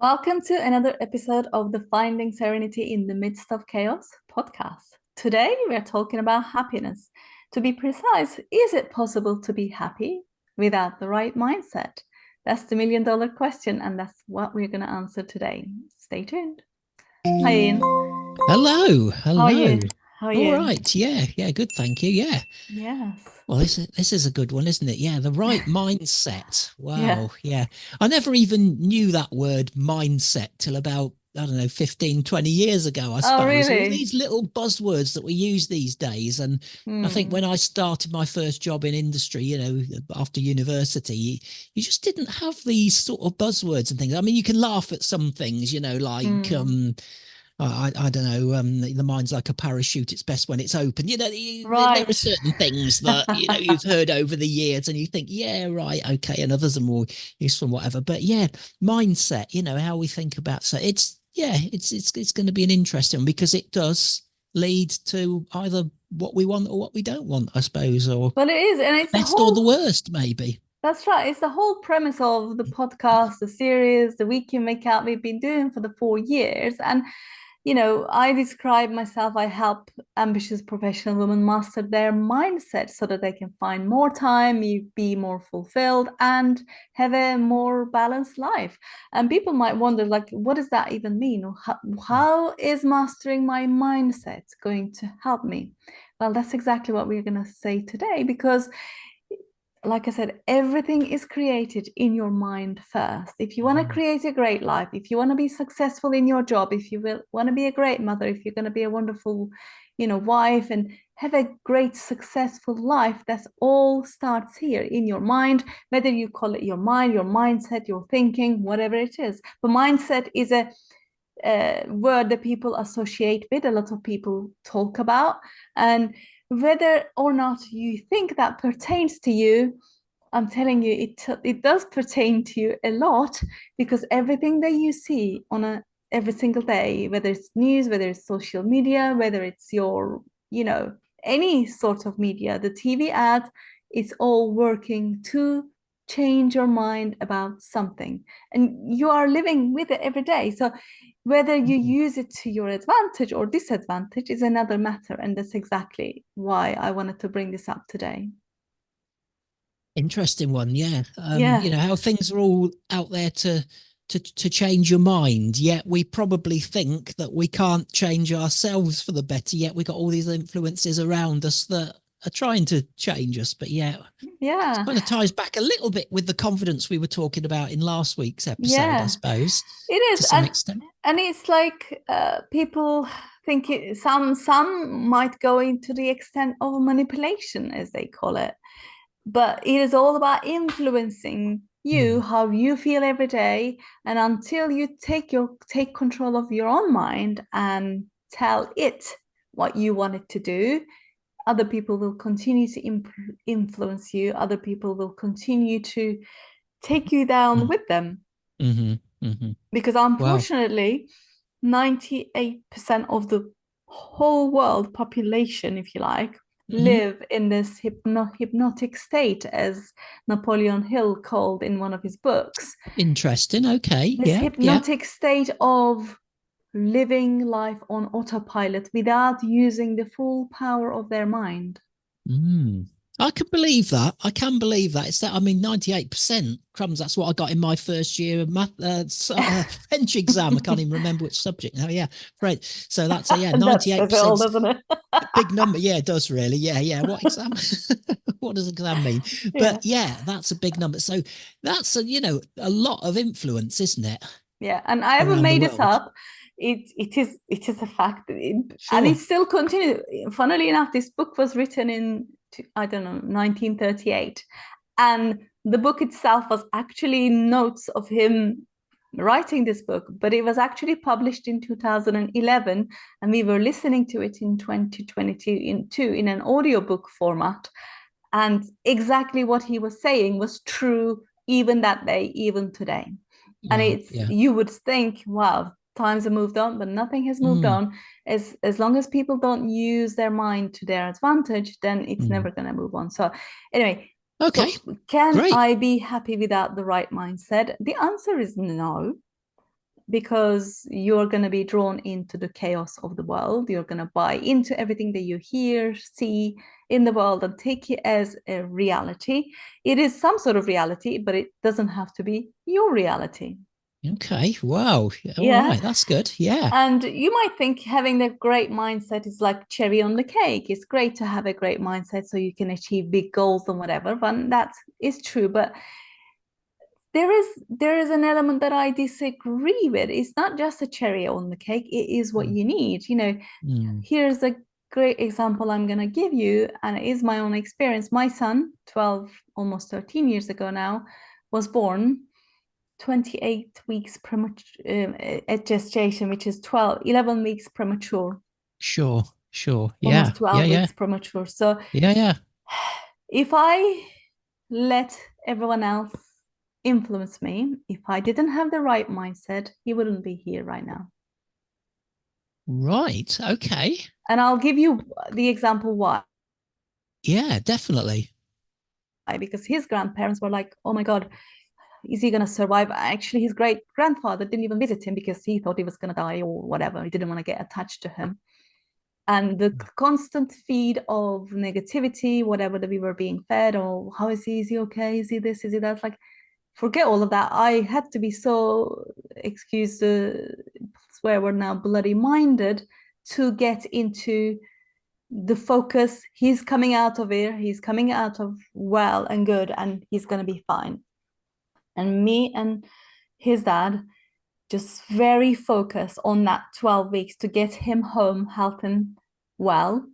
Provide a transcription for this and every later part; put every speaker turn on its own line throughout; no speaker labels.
Welcome to another episode of the Finding Serenity in the Midst of Chaos podcast. Today, we're talking about happiness. To be precise, is it possible to be happy without the right mindset? That's the $1,000,000 question, and that's what we're going to answer today. Stay tuned. Hi, Ian.
Hello.
How are you? How are
All
you?
right. Yeah, good. Thank you. Yeah.
Yes.
Well, this is a good one, isn't it? Yeah, the right mindset.
Yeah.
Wow. Yeah. I never even knew that word mindset till about, I don't know, 15, 20 years ago, I
Oh,
suppose. All
really?
these little buzzwords that we use these days. And I think
Hmm.
when I started my first job in industry, after university, you just didn't have these sort of buzzwords and things. I mean, you can laugh at some things, like
Hmm.
I don't know. The mind's like a parachute. It's best when it's open. There are
Right.
certain things that you've heard over the years, and you think, yeah, right, okay, and others are more useful, and whatever. But yeah, mindset. How we think about. So it's going to be an interesting one because it does lead to either what we want or what we don't want, I suppose, or
Well, it is, and
the
it's the
best or the
whole.
worst, maybe.
That's right. It's the whole premise of the podcast, the series, the Week You Make Out we've been doing for the 4 years. And, I describe myself, I help ambitious professional women master their mindset so that they can find more time, be more fulfilled, and have a more balanced life. And people might wonder, like, what does that even mean? Or how is mastering my mindset going to help me? Well, that's exactly what we're going to say today because like I said, everything is created in your mind first. If you want to
Mhm.
create a great life, if you want to be successful in your job, if you want to be a great mother, if you're going to be a wonderful, wife and have a great successful life, that's all starts here in your mind, whether you call it your mind, your mindset, your thinking, whatever it is. But mindset is a word that people associate with, a lot of people talk about. And whether or not you think that pertains to you, I'm telling you, it does pertain to you a lot because everything that you see on a every single day, whether it's news, whether it's social media, whether it's your, any sort of media, the TV ad, it's all working to change your mind about something. And you are living with it every day. So whether you use it to your advantage or disadvantage is another matter. And that's exactly why I wanted to bring this up today.
Interesting one, yeah.
Yeah.
How things are all out there to change your mind, yet we probably think that we can't change ourselves for the better, yet we got all these influences around us that are trying to change us. But yeah, it
Yeah.
kind of ties back a little bit with the confidence we were talking about in last week's episode, I
Yeah.
suppose,
It
to
is.
some
And
extent.
it's like people think some might go into the extent of manipulation, as they call it. But it is all about influencing you,
Mm.
how you feel every day. And until you take control of your own mind and tell it what you want it to do, other people will continue to influence you. Other people will continue to take you down
Mm.
with them.
Mm-hmm. Mm-hmm.
Because
Wow.
unfortunately, 98% of the whole world population, if you like,
Mm-hmm.
live in this hypnotic state, as Napoleon Hill called in one of his books.
Interesting. Okay.
This
Yeah. Yeah.
hypnotic state of living life on autopilot without using the full power of their mind.
Mm. I can believe that. I can believe that. It's that. I mean, 98% crumbs. That's what I got in my first year of math, French exam. I can't even remember which subject. Oh yeah, right. So that's yeah,
That
ninety eight
says it all,
percent.
doesn't it?
Big number. Yeah, it does really. Yeah, yeah. What exam? What does exam mean?
Yeah.
But yeah, that's a big number. So that's a lot of influence, isn't it,
Yeah, and I haven't
around the
made this
world?
up. It is a fact, and it
Sure.
still continues. Funnily enough, this book was written in I don't know 1938, and the book itself was actually notes of him writing this book, but it was actually published in 2011, and we were listening to it in 2022 in an audiobook format, and exactly what he was saying was true even that day, even today. And
Wow.
it's
Yeah.
you would think, wow, times have moved on, but nothing has moved
Mm,
on. As long as people don't use their mind to their advantage, then it's
mm.
never going to move on. So anyway,
Okay.
so can
Great.
I be happy without the right mindset? The answer is no. because you're going to be drawn into the chaos of the world. You're going to buy into everything that you hear, see in the world and take it as a reality. It is some sort of reality, but it doesn't have to be your reality.
Okay. Wow. All
Yeah.
right. That's good. Yeah.
And you might think having a great mindset is like cherry on the cake. It's great to have a great mindset so you can achieve big goals and whatever. But that is true. But there is an element that I disagree with. It's not just a cherry on the cake, it is what you need.
Mm.
Here's a great example I'm going to give you, and it is my own experience. My son, 12, almost 13 years ago now, was born 28 weeks premature at gestation, which is 11 weeks premature,
Sure. Sure. Yeah.
almost
Yeah.
12
Yeah.
weeks premature. So
Yeah. Yeah.
if I let everyone else influence me, if I didn't have the right mindset, he wouldn't be here right now.
Right. Okay.
And I'll give you the example why.
Yeah, definitely.
Because his grandparents were like, oh my God, is he going to survive? Actually, his great grandfather didn't even visit him because he thought he was going to die or whatever. He didn't want to get attached to him. And the constant feed of negativity, whatever that we were being fed, or how is he? Is he okay? Is he this? Is he that? Like, forget all of that. I had to be so, excuse the swear word now, bloody minded to get into the focus. He's coming out of it. He's coming out of well and good, and he's going to be fine. And me and his dad just very focused on that 12 weeks to get him home health and well.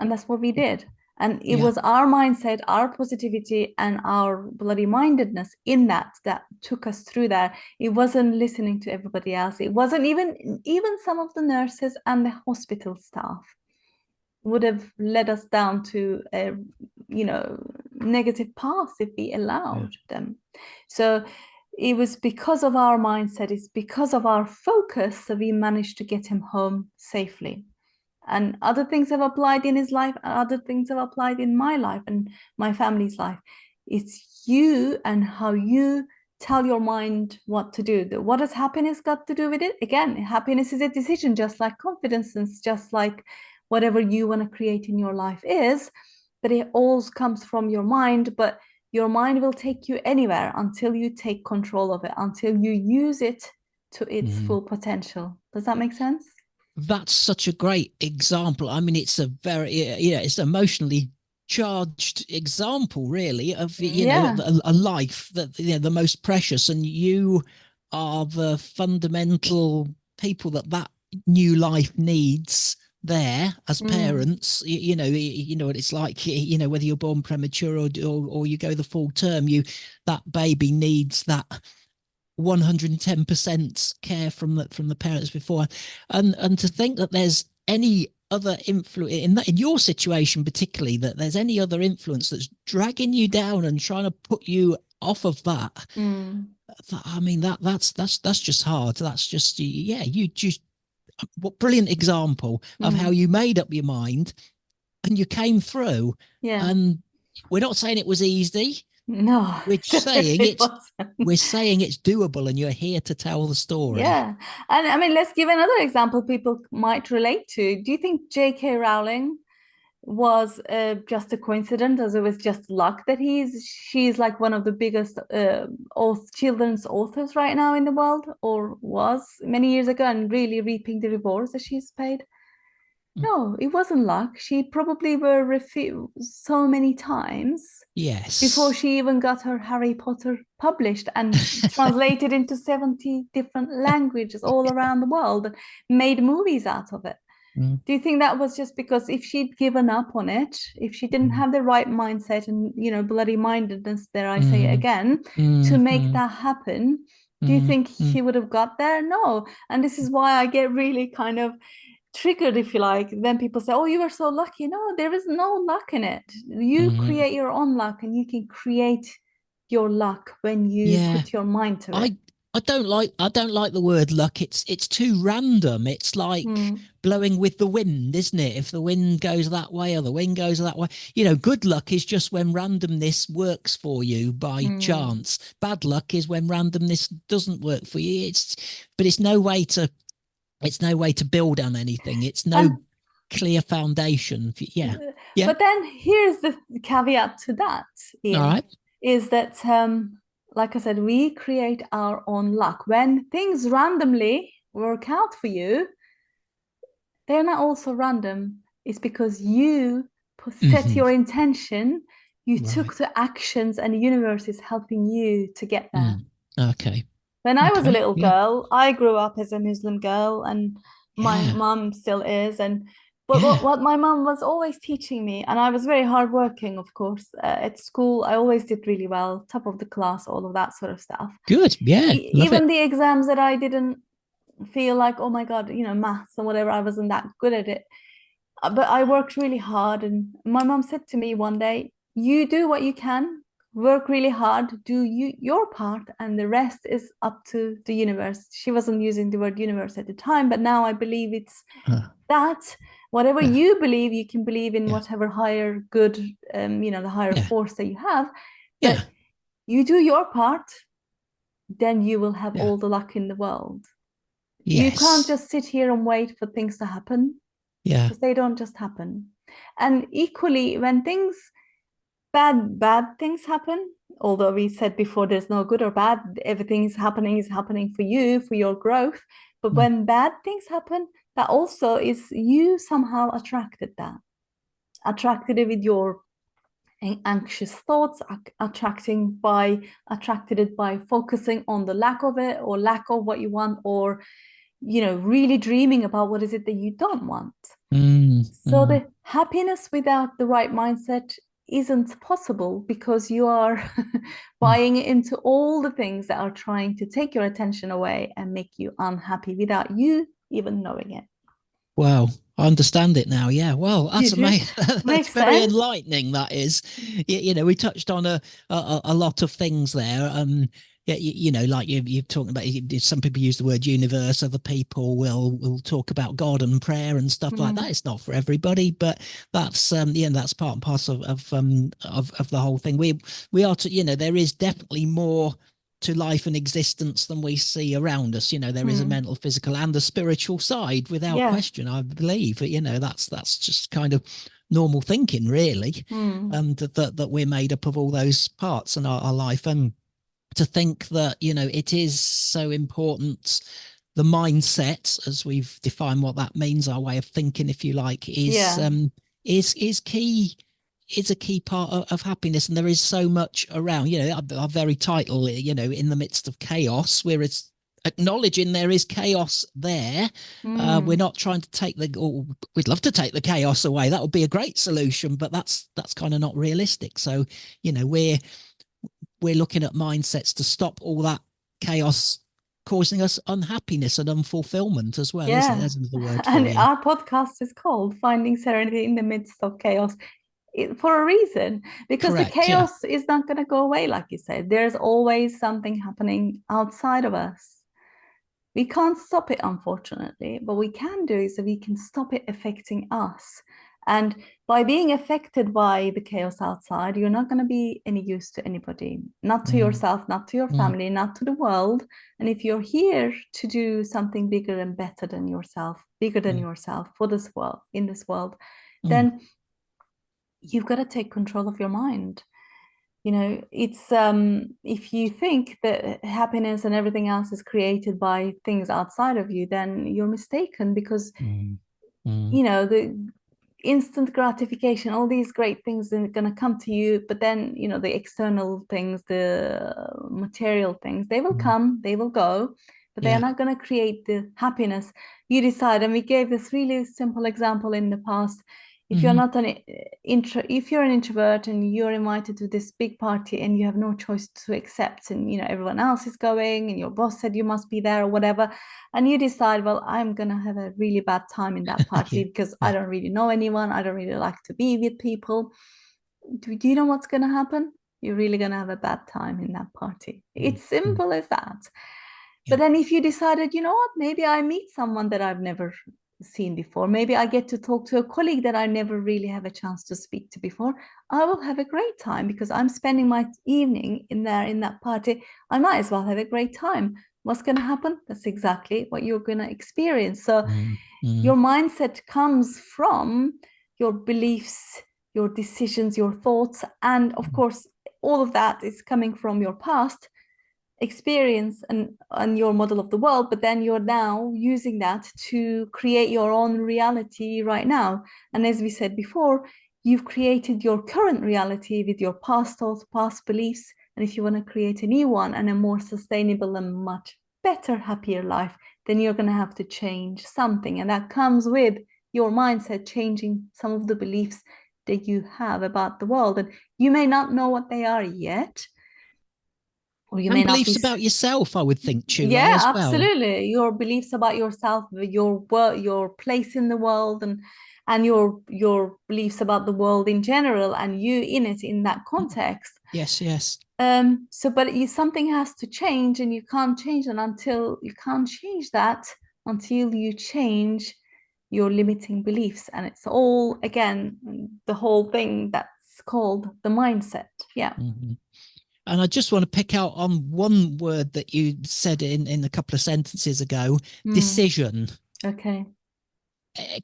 And that's what we did. And it
Yeah.
was our mindset, our positivity, and our bloody mindedness in that took us through that. It wasn't listening to everybody else. It wasn't even some of the nurses and the hospital staff would have led us down to a negative path if we
Yeah.
allowed them. So it was because of our mindset, it's because of our focus that we managed to get him home safely. And other things have applied in his life, and other things have applied in my life and my family's life. It's you and how you tell your mind what to do. What has happiness got to do with it? Again, happiness is a decision, just like confidence, and just like whatever you want to create in your life is. But it all comes from your mind. But your mind will take you anywhere until you take control of it, until you use it to its
Mm.
full potential. Does that make sense?
That's such a great example. I mean, it's a very, it's emotionally charged example, really, of,
Yeah.
a life that, the most precious, and you are the fundamental people that new life needs there as
Mm.
parents. You know what it's like, whether you're born premature or you go the full term, that baby needs that 110% care from the parents before. And to think that there's any other influence in your situation, particularly, that there's any other influence that's dragging you down and trying to put you off of that.
Mm.
I mean, that's just hard. That's just, yeah, you just, what brilliant example of how
Mm.
you made up your mind and you came through.
Yeah.
And we're not saying it was easy.
No,
we're saying
it
it's
wasn't.
we're saying it's doable, and you're here to tell the story.
Yeah. And I mean, let's give another example people might relate to. Do you think J.K. Rowling was just a coincidence, as it was just luck that she's like one of the biggest children's authors right now in the world, or was many years ago, and really reaping the rewards that she's paid? No, it wasn't luck. She probably were refused so many times before
Yes.
she even got her Harry Potter published and translated into 70 different languages all around the world and made movies out of it.
Mm,
Do you think that was just because if she'd given up on it, if she didn't
mm,
have the right mindset and, bloody mindedness, dare I say it
mm,
again, to
mm,
make
mm,
that happen, do you
mm,
think
mm,
she would have got there? No. And this is why I get really kind of triggered, if you like. Then people say, oh, you were so lucky. No, there is no luck in it. You
mm.
create your own luck, and you can create your luck when you
Yeah.
put your mind to
I
it.
I don't like the word luck. It's too random. It's like
Mm,
blowing with the wind, isn't it? If the wind goes that way or the wind goes that way. Good luck is just when randomness works for you by
mm.
chance. Bad luck is when randomness doesn't work for you. But it's no way to build on anything. It's no
And
clear foundation. Yeah. Yeah.
but then here's the caveat to that,
All
Ian,
right.
is that like I said, we create our own luck. When things randomly work out for you, they're not also random. It's because you set
Hmm.
your intention, you
Right.
took the actions, and the universe is helping you to get there.
Mm. Okay.
When I was a
Okay.
little
Yeah.
girl, I grew up as a Muslim girl, and my
Yeah.
mum still is. And but what,
Yeah.
what my mum was always teaching me, and I was very hardworking, of course, at school, I always did really well, top of the class, all of that sort of stuff.
Good. Yeah. Love
Even
it.
the exams that I didn't feel like, oh my God, maths or whatever, I wasn't that good at it. But I worked really hard, and my mom said to me one day, "You do what you can, work really hard, do your part, and the rest is up to the universe." She wasn't using the word universe at the time, but now I believe it's
Uh,
that. Whatever
yeah.
you believe, you can believe in
Yeah.
whatever higher good, the higher
Yeah.
force that you have.
Yeah.
But you do your part, then you will have
Yeah.
all the luck in the world. You can't
Yes.
just sit here and wait for things to happen,
Yeah.
because they don't just happen. And equally, when bad things happen, although we said before there's no good or bad, everything is happening for you, for your growth. But
Mm.
when bad things happen, that also is you somehow attracted it with your anxious thoughts, attracted it by focusing on the lack of it or lack of what you want, or really dreaming about what is it that you don't want.
Mm.
So
Mm.
the happiness without the right mindset isn't possible, because you are
Mm.
buying into all the things that are trying to take your attention away and make you unhappy without you even knowing it.
Wow. I understand it now. Yeah. Well, that's
You do.
amazing. That's
Makes
very
sense.
enlightening. That is. We touched on a lot of things there. Yeah, like you're talking about. Some people use the word universe. Other people will talk about God and prayer and stuff like that.
Mm,
It's not for everybody, but that's part and parcel of the whole thing. We are to, there is definitely more to life and existence than we see around us. There is a
mm,
mental, physical, and a spiritual side without
yeah.
question, I believe. That's just kind of normal thinking, really.
Mm,
That we're made up of all those parts in our life. And to think that, it is so important. The mindset, as we've defined what that means, our way of thinking, if you like, is
yeah.
is key, is a key part of happiness. And there is so much around, our very title, in the midst of chaos, we're acknowledging there is chaos there. We're
Mm,
not trying to take or we'd love to take the chaos away. That would be a great solution, but that's kind of not realistic. So, we're looking at mindsets to stop all that chaos causing us unhappiness and unfulfillment as well, isn't it?
yeah.
There's another word for
And
you.
our podcast is called Finding Serenity in the Midst of Chaos, for a reason, because the
Correct. Yeah.
chaos is not going to go away. Like you said, there's always something happening outside of us. We can't stop it, unfortunately. What we can do is that we can stop it affecting us. And by being affected by the chaos outside, you're not going to be any use to anybody, not to
Mm,
yourself, not to your
mm,
family, not to the world. And if you're here to do something bigger and better than yourself, bigger than
mm,
yourself for this world, in this world,
mm,
then you've got to take control of your mind. It's if you think that happiness and everything else is created by things outside of you, then you're mistaken, because
mm, mm,
the instant gratification, all these great things are going to come to you, but then the external things, the material things, they will
mm.
come, they will go, but they are
Yeah.
not going to create the happiness you decide. And we gave this really simple example in the past. If you're
Hmm.
not an if you're an introvert and you're invited to this big party and you have no choice to accept, and everyone else is going and your boss said you must be there or whatever, and you decide, well, I'm going to have a really bad time in that
Yeah.
party because I
Yeah.
don't really know anyone. I don't really like to be with people. Do you know what's going to happen? You're really going to have a bad time in that party.
Mm,
It's
mm,
simple as that. But
Yeah.
then if you decided, you know what, maybe I meet someone that I've never seen before, maybe I get to talk to a colleague that I never really have a chance to speak to before, I will have a great time because I'm spending my evening in there in that party. I might as well have a great time. What's going to happen? That's exactly what you're going to experience. So
Mm, mm,
your mindset comes from your beliefs, your decisions, your thoughts, and of
mm,
course, all of that is coming from your past experience and your model of the world, but then you're now using that to create your own reality right now. And as we said before, you've created your current reality with your past thoughts, past beliefs. And if you want to create a new one and a more sustainable and much better, happier life, then you're going to have to change something. And that comes with your mindset changing some of the beliefs that you have about the world. And you may not know what they are yet, or you may
and
not
beliefs
be.
about yourself, I would think, Chulai,
Yeah,
as well.
absolutely. Your beliefs about yourself, your work, your place in the world, and your beliefs about the world in general, and you in it in that
Mm.
context.
Yes, yes.
So but something has to change, and you can't change it until you can't change that until you change your limiting beliefs. And it's all again the whole thing that's called the mindset. Yeah.
Mhm. And I just want to pick out on one word that you said in a couple of sentences ago,
Mm,
decision.
okay.
Eh,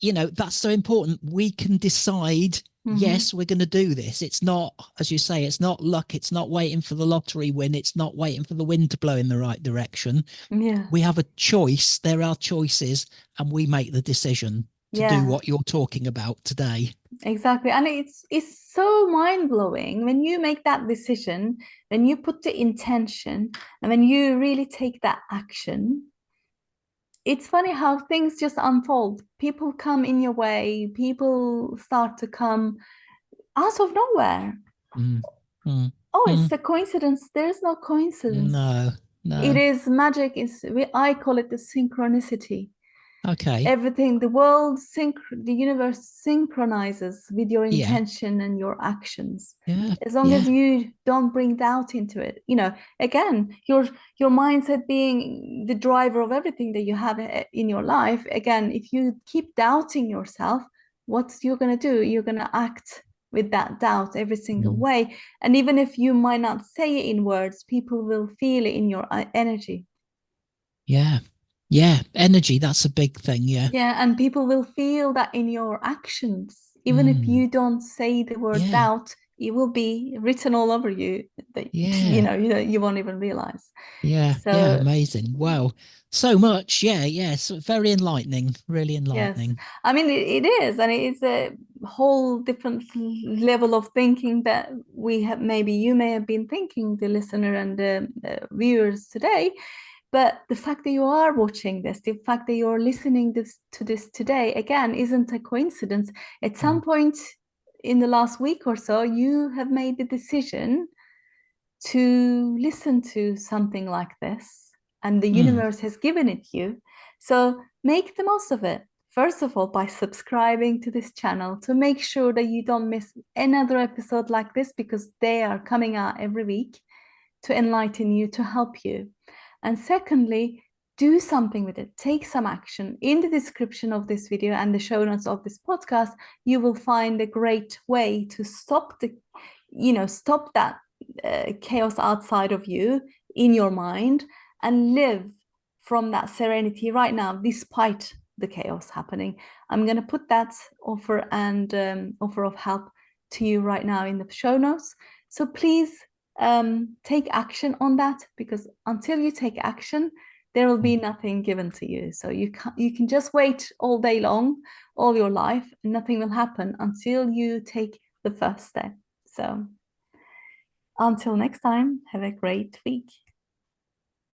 You know, that's so important. We can decide,
Mm-hmm.
yes, we're going to do this. It's not, as you say, it's not luck. It's not waiting for the lottery win. It's not waiting for the wind to blow in the right direction.
Yeah.
We have a choice. There are choices, and we make the decision to do
Yeah.
what you're talking about today.
Exactly. And it's so mind-blowing when you make that decision, when you put the intention, and when you really take that action. It's funny how things just unfold. People come in your way, people start to come out of nowhere.
Mm, mm,
Oh, it's
mm.
a coincidence. There's no coincidence.
No,
It
no.
is magic. I call it the synchronicity.
Okay.
Everything, the world, the universe synchronizes with your
Yeah.
intention and your actions.
Yeah.
As long
Yeah.
as you don't bring doubt into it, again, your mindset being the driver of everything that you have in your life. Again, if you keep doubting yourself, what you're going to do, you're going to act with that doubt every single
Mm.
way. And even if you might not say it in words, people will feel it in your energy.
Yeah. Yeah. Energy. That's a big thing. Yeah.
Yeah, and people will feel that in your actions. Even if
Mm.
you don't say the word
Yeah.
doubt, it will be written all over you that
Yeah.
you won't even realize.
Yeah. Yeah.
So
Amazing. Wow. So much. Yeah. Yeah. So very enlightening. Really
yes,
enlightening.
I mean it is, and it is a whole different level of thinking that we have. Maybe you may have been thinking, the listener and the viewers today. But the fact that you are watching this, the fact that you're listening to this today, again, isn't a coincidence. At some
Mm.
point in the last week or so, you have made the decision to listen to something like this, and the
Mm.
universe has given it you. So make the most of it. First of all, by subscribing to this channel to make sure that you don't miss another episode like this, because they are coming out every week to enlighten you, to help you. And secondly, do something with it. Take some action. In the description of this video and the show notes of this podcast, you will find a great way to stop that chaos outside of you in your mind and live from that serenity right now, despite the chaos happening. I'm going to put that offer and offer of help to you right now in the show notes. So please take action on that, because until you take action, there will be nothing given to you. So you can just wait all day long, all your life, and nothing will happen until you take the first step. So until next time, have a great week.